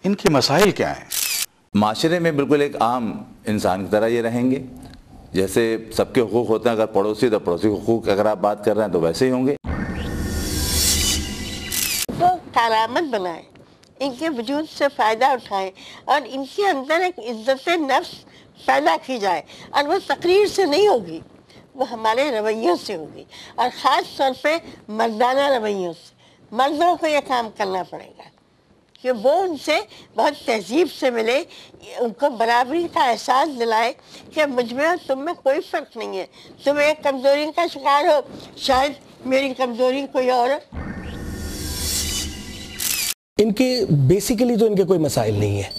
इनके मसाइल क्या हैं? माशरे में बिल्कुल एक आम इंसान की तरह ये रहेंगे, जैसे सबके हुकूक होते हैं। अगर पड़ोसी तो पड़ोसी हुकूक अगर आप बात कर रहे हैं तो वैसे ही होंगे। तो करामत बनाए, इनके वजूद से फ़ायदा उठाएं और इनके अंदर एक इज्जत नफ्स पैदा की जाए। और वो तकरीर से नहीं होगी, वो हमारे रवैयों से होगी, और ख़ास तौर पे मर्दाना रवैयों से। मर्दों को ये काम करना पड़ेगा कि वो उनसे बहुत तहजीब से मिले, उनको बराबरी का एहसास दिलाए कि मुझ में और तुम में कोई फ़र्क नहीं है। तुम एक कमज़ोरी का शिकार हो, शायद मेरी कमज़ोरी कोई और है। इनके बेसिकली तो इनके कोई मसाइल नहीं है।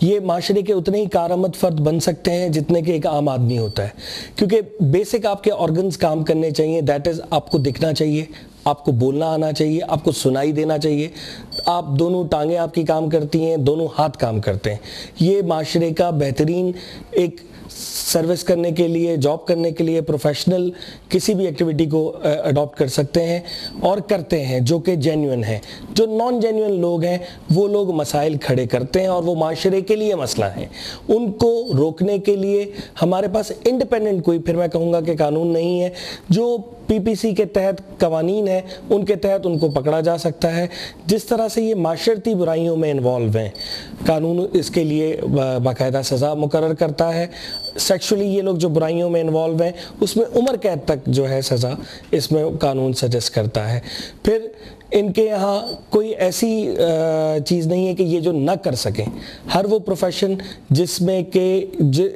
ये माशरे के उतने ही कारआमद फ़र्द बन सकते हैं जितने के एक आम आदमी होता है, क्योंकि बेसिक आपके ऑर्गन्स काम करने चाहिए। दैट इज़, आपको दिखना चाहिए, आपको बोलना आना चाहिए, आपको सुनाई देना चाहिए। आप दोनों टांगें आपकी काम करती हैं, दोनों हाथ काम करते हैं। ये माशरे का बेहतरीन एक सर्विस करने के लिए, जॉब करने के लिए, प्रोफेशनल किसी भी एक्टिविटी को अडॉप्ट कर सकते हैं और करते हैं, जो कि जेन्युइन है। जो नॉन जेन्युइन लोग हैं वो लोग मसाइल खड़े करते हैं और वो माशरे के लिए मसला है। उनको रोकने के लिए हमारे पास इंडिपेंडेंट कोई, फिर मैं कहूँगा कि कानून नहीं है। जो पीपीसी के तहत कवानीन है उनके तहत उनको पकड़ा जा सकता है। जिस तरह से ये माशरती बुराइयों में इन्वॉल्व हैं, कानून इसके लिए बाकायदा सज़ा मुकर्रर करता है। सेक्सुअली ये लोग जो बुराइयों में इन्वॉल्व हैं उसमें उम्र कैद तक जो है सज़ा इसमें कानून सजेस्ट करता है। फिर इनके यहाँ कोई ऐसी चीज़ नहीं है कि ये जो न कर सकें। हर वो प्रोफेशन जिसमें कि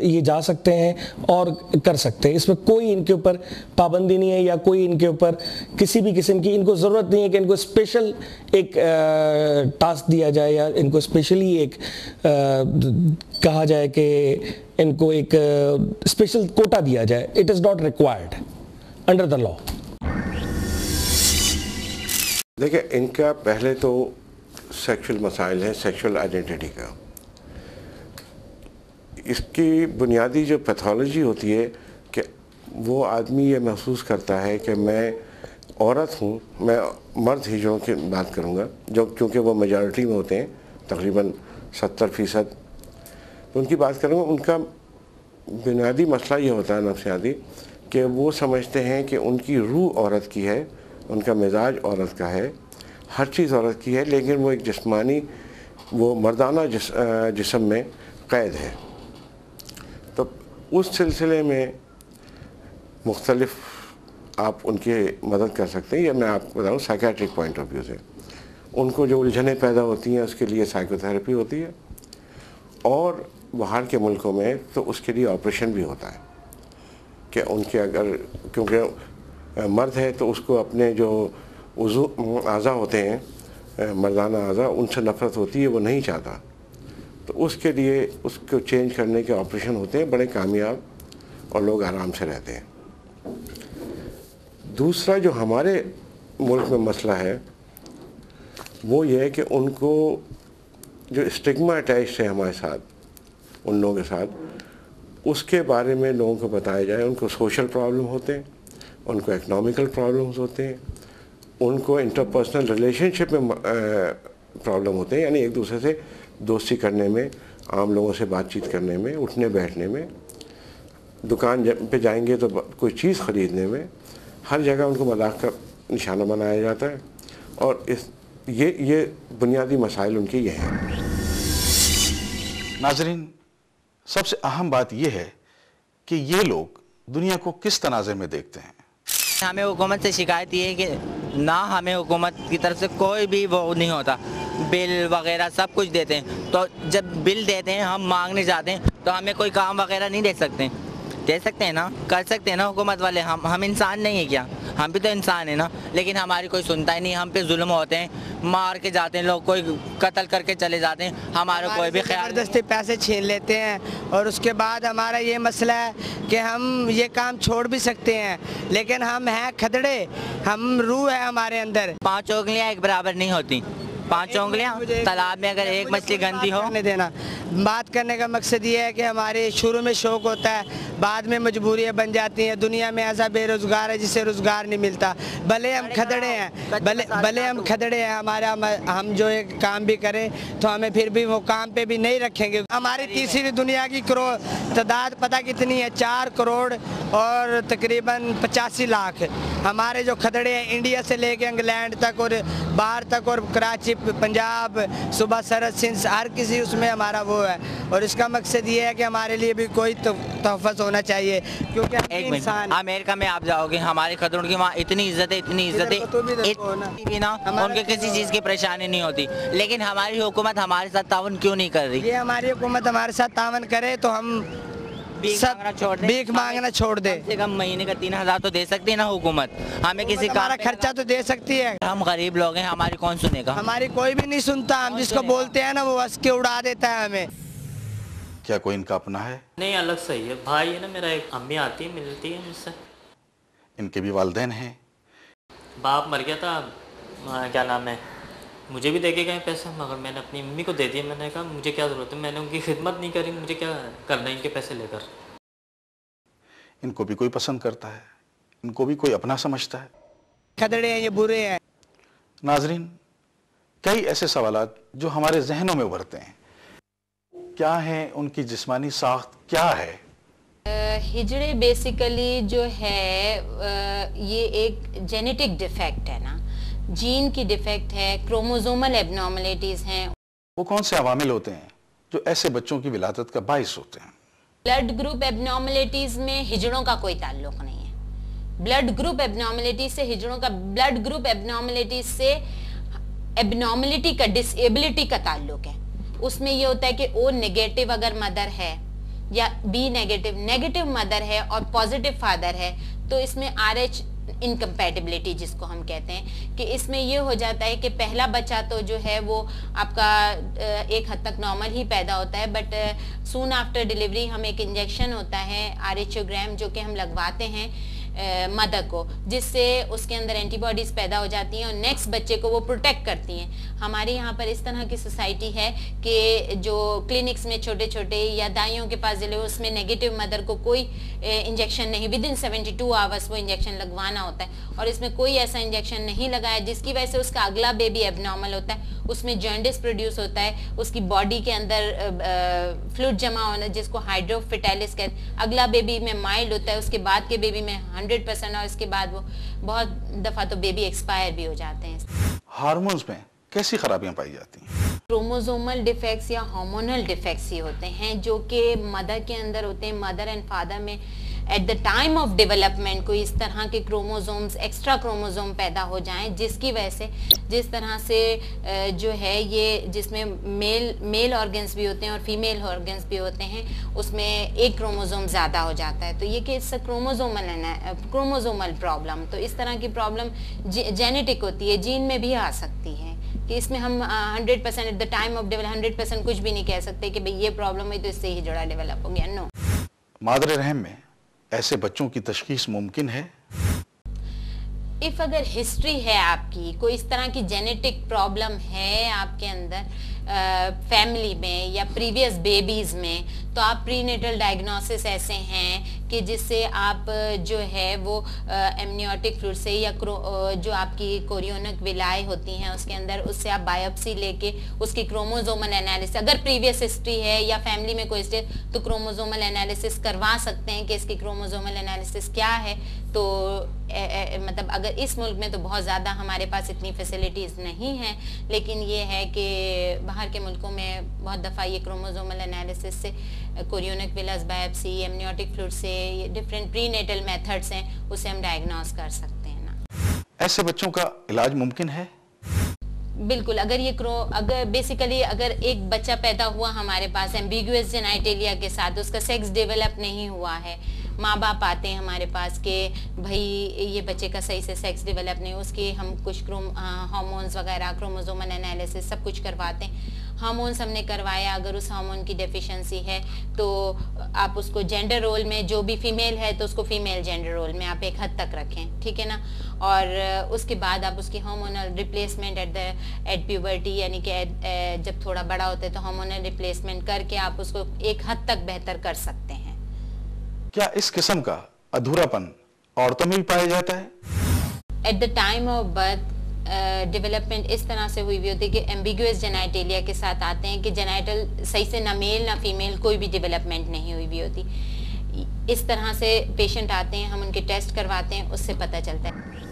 ये जा सकते हैं और कर सकते हैं, इसमें कोई इनके ऊपर पाबंदी नहीं है या कोई इनके ऊपर किसी भी किस्म की इनको ज़रूरत नहीं है कि इनको स्पेशल एक टास्क दिया जाए या इनको स्पेशली एक कहा जाए कि इनको एक स्पेशल कोटा दिया जाए। It is not required under the law. देखिए, इनका पहले तो सेक्सुअल मसाइल है, सेक्सुअल आइडेंटिटी का। इसकी बुनियादी जो पैथोलॉजी होती है कि वो आदमी ये महसूस करता है कि मैं औरत हूँ, मैं मर्द हिजड़ों की बात करूँगा जो क्योंकि वो मेजॉरिटी में होते हैं, तकरीबन 70%, तो उनकी बात करूँगा। उनका बुनियादी मसला ये होता है नफ्सियाती कि वो समझते हैं कि उनकी रूह औरत की है, उनका मिजाज औरत का है, हर चीज़ औरत की है, लेकिन वो एक जिस्मानी, वो मर्दाना जिस्म में क़ैद है। तो उस सिलसिले में मुख्तलिफ आप उनकी मदद कर सकते हैं। या मैं आपको बताऊँ साइकेट्रिक पॉइंट ऑफ व्यू से उनको जो उलझनें पैदा होती हैं उसके लिए साइकोथेरेपी होती है, और बाहर के मुल्कों में तो उसके लिए ऑपरेशन भी होता है कि उनके अगर, क्योंकि मर्द है तो उसको अपने जो आज़ा होते हैं, मर्दाना आज़ा, उनसे नफ़रत होती है, वो नहीं चाहता, तो उसके लिए उसको चेंज करने के ऑपरेशन होते हैं, बड़े कामयाब, और लोग आराम से रहते हैं। दूसरा जो हमारे मुल्क में मसला है वो ये है कि उनको जो स्टिग्मा अटैच है हमारे साथ, उन लोगों के साथ, उसके बारे में लोगों को बताया जाए। उनको सोशल प्रॉब्लम होते हैं, उनको इकनॉमिकल प्रॉब्लम्स होते हैं, उनको इंटरपर्सनल रिलेशनशिप में प्रॉब्लम होते हैं, यानी एक दूसरे से दोस्ती करने में, आम लोगों से बातचीत करने में, उठने बैठने में, दुकान पे जाएंगे तो कोई चीज़ ख़रीदने में, हर जगह उनको मजाक का निशाना बनाया जाता है। और ये बुनियादी मसाइल उनके ये हैं। नाज़रीन, सबसे अहम बात यह है कि ये लोग दुनिया को किस तनाज़े में देखते हैं। हमें हुकूमत से शिकायत ये है कि ना हमें हुकूमत की तरफ से कोई भी वो नहीं होता, बिल वगैरह सब कुछ देते हैं। तो जब बिल देते हैं, हम मांगने जाते हैं तो हमें कोई काम वगैरह नहीं दे सकते हैं ना, कर सकते हैं ना हुकूमत वाले। हम इंसान नहीं है क्या? हम भी तो इंसान है ना, लेकिन हमारी कोई सुनता ही नहीं। हम पे जुल्म होते हैं, मार के जाते हैं लोग, कोई कत्ल करके चले जाते हैं, हमारा कोई भी ख्याल, ज़बरदस्ती पैसे छीन लेते हैं। और उसके बाद हमारा ये मसला है कि हम ये काम छोड़ भी सकते हैं, लेकिन हम हैं खदड़े, हम रूह है हमारे अंदर। 5 उंगलियां एक बराबर नहीं होती, 5 उंगलियां। तालाब में अगर एक मछली गंदी हो करने देना। बात करने का मकसद ये है कि हमारे शुरू में शौक होता है, बाद में मजबूरियाँ बन जाती हैं। दुनिया में ऐसा बेरोजगार है जिसे रोजगार नहीं मिलता। भले हम खदड़े हैं, भले हम खदड़े हैं, हमारा हम जो एक काम भी करें तो हमें फिर भी वो काम पे भी नहीं रखेंगे। हमारी तीसरी दुनिया की तादाद पता कितनी है? 4 करोड़ और तकरीबन 85 लाख। हमारे जो खदड़े हैं इंडिया से लेके इंग्लैंड तक और बाहर तक और कराची, पंजाब, सूबा सरहद, सिंध, हर किसी उसमें हमारा वो है। और इसका मकसद ये है कि हमारे लिए भी कोई तहफ़्फ़ुज़ होना चाहिए, क्योंकि एक इंसान अमेरिका में आप जाओगे, हमारे खदड़ों की वहाँ इतनी इज्जत है, इतनी इज्जत है ना, उनके किसी चीज़ की परेशानी नहीं होती। लेकिन हमारी हुकूमत हमारे साथ तावन क्यों नहीं कर रही? ये हमारी हुकूमत हमारे साथ तावन करे तो हम भीख मांगना छोड़ दे। कम से कम महीने का 3000 तो दे सकती है ना हुकूमत, हमें किसी का खर्चा तो दे सकती है। हम गरीब लोग हैं, हमारी कौन सुनेगा? हमारी कोई भी नहीं सुनता। हम जिसको बोलते हैं ना वो हंस के उड़ा देता है हमें। क्या कोई इनका अपना है? नहीं, अलग सही है। भाई है ना मेरा, एक अम्मी आती है, मिलती है मुझसे। इनके भी वालिदैन हैं? बाप मर गया था, क्या नाम है, मुझे भी देके गए पैसे, मगर मैंने अपनी मम्मी को दे दिए। मैंने कहा मुझे क्या ज़रूरत है, मैंने उनकी खिदमत नहीं करी, मुझे क्या करना है इनके पैसे लेकर। इनको भी कोई पसंद करता है, इनको भी कोई अपना समझता है। खदड़े हैं ये बुरे हैं। नाजरीन, कई ऐसे सवालात जो हमारे जहनों में उभरते हैं, क्या है उनकी जिस्मानी साख्त, क्या है? हिजड़े बेसिकली जो है ये एक जेनेटिक डिफेक्ट है ना, जीन की डिफेक्ट है, क्रोमोसोमल एबनॉर्मलिटीज़ हैं। वो कौन से अवामिल होते हैं जो ऐसे बच्चों की विलादत का बाइस होते हैं? ब्लड ग्रुप एबनॉर्मलिटीज़ में हिजड़ों का कोई ताल्लुक नहीं है। ब्लड ग्रुप एबनॉर्मलिटीज से हिजड़ों का, ब्लड ग्रुप एबनॉर्मलिटीज से एबनॉर्मलिटी का, डिसेबिलिटी का ताल्लुक है। उसमें ये होता है कि ओ नेगेटिव अगर मदर है या बी नेगेटिव मदर है और पॉजिटिव फादर है, तो इसमें RH इनकम्पैटिबिलिटी जिसको हम कहते हैं, कि इसमें ये हो जाता है कि पहला बच्चा तो जो है वो आपका एक हद तक नॉर्मल ही पैदा होता है, बट सून आफ्टर डिलीवरी हम एक इंजेक्शन होता है आर्एचओग्राम जो कि हम लगवाते हैं मदर को, जिससे उसके अंदर एंटीबॉडीज पैदा हो जाती हैं और नेक्स्ट बच्चे को वो प्रोटेक्ट करती हैं। हमारे यहाँ पर इस तरह की सोसाइटी है कि जो क्लिनिक्स में छोटे छोटे या दाइयों के पास जिले उसमें नेगेटिव मदर को कोई इंजेक्शन नहीं, विद इन 72 आवर्स वो इंजेक्शन लगवाना होता है, और इसमें कोई ऐसा इंजेक्शन नहीं लगाया जिसकी वजह से उसका अगला बेबी एबनॉर्मल होता है, उसमें जॉन्डिस प्रोड्यूस होता है, उसकी बॉडी के अंदर फ्लूइड जमा होना जिसको हाइड्रोफिटाइलिस कहते हैं, अगला बेबी में माइल्ड होता है, उसके बाद के बेबी में 100%, और इसके बाद वो बहुत दफ़ा तो बेबी एक्सपायर भी हो जाते हैं। हार्मोन्स में कैसी खराबियां पाई जाती हैं? क्रोमोसोमल डिफेक्ट्स या हार्मोनल डिफेक्ट्स ही होते हैं जो कि मदर के अंदर होते हैं। मदर एंड फादर में at the time of development कोई इस तरह के क्रोमोसोम्स, एक्स्ट्रा क्रोमोसोम पैदा हो जाएं जिसकी वजह से, जिस तरह से जो है ये जिसमें मेल ऑर्गन्स भी होते हैं और फीमेल ऑर्गन्स भी होते हैं, उसमें एक क्रोमोसोम ज़्यादा हो जाता है, तो ये कि इससे क्रोमोसोमल प्रॉब्लम, तो इस तरह की प्रॉब्लम जेनेटिक होती है, जीन में भी आ सकती है कि इसमें हम 100% at the time of develop 100% कुछ भी नहीं कह सकते कि भाई ये प्रॉब्लम है तो इससे ही जुड़ा डेवलप हो गया। नो। मादर रहम में ऐसे बच्चों की तशखीस मुमकिन है? इफ़ अगर हिस्ट्री है आपकी, कोई इस तरह की जेनेटिक प्रॉब्लम है आपके अंदर फैमिली में या प्रीवियस बेबीज़ में, तो आप प्रीनेटल डायग्नोसिस ऐसे हैं कि जिससे आप जो है वो एमनियोटिक फ्लूइड से या जो आपकी कोरियोनिक विलाय होती हैं उसके अंदर, उससे आप बायोप्सी लेके उसकी क्रोमोसोमल एनालिसिस, अगर प्रीवियस हिस्ट्री है या फैमिली में कोई हिस्ट्री तो क्रोमोसोमल एनालिसिस करवा सकते हैं कि इसकी क्रोमोसोमल एनालिसिस क्या है। तो मतलब अगर इस मुल्क में तो बहुत ज़्यादा हमारे पास इतनी फैसिलिटीज़ नहीं हैं, लेकिन ये है कि बाहर के मुल्कों में बहुत दफ़ा ये क्रोमोसोमल एनालिसिस से, कोरियोनिक विलास बायोप्सी, एमनियोटिक फ्लूइड से, ये डिफरेंट प्रीनेटल मेथड्स हैं, उससे हम डायग्नोस कर सकते हैं ना। ऐसे बच्चों का इलाज मुमकिन है? बिल्कुल। अगर बेसिकली अगर एक बच्चा पैदा हुआ हमारे पास एम्बिगुअस जेनाइटेलिया के साथ, उसका सेक्स डेवलप नहीं हुआ है, माँ बाप आते हैं हमारे पास के भाई ये बच्चे का सही से सेक्स डेवलप नहीं, उसके हम कुछ हार्मोन्स वगैरह, क्रोमोसोमल एनालिसिस सब कुछ करवाते हैं। हार्मोन्स हमने करवाया, अगर उस हार्मोन की डेफिशिएंसी है तो आप उसको जेंडर रोल में, जो भी फीमेल है तो उसको फीमेल जेंडर रोल में आप एक हद तक रखें, ठीक है ना। और उसके बाद आप उसकी हार्मोनल रिप्लेसमेंट एट प्यूबर्टी, यानी कि जब थोड़ा बड़ा होता है तो हार्मोनल रिप्लेसमेंट करके आप उसको एक हद तक बेहतर कर सकते हैं। क्या इस किस्म का अधूरापन औरतों में भी पाया जाता है? At the time of birth development इस तरह से हुई हुई होती है कि एम्बिगुअस जेनाइटेलिया के साथ आते हैं कि जेनाइटल सही से ना मेल ना फीमेल कोई भी डेवलपमेंट नहीं हुई हुई होती। इस तरह से पेशेंट आते हैं, हम उनके टेस्ट करवाते हैं, उससे पता चलता है।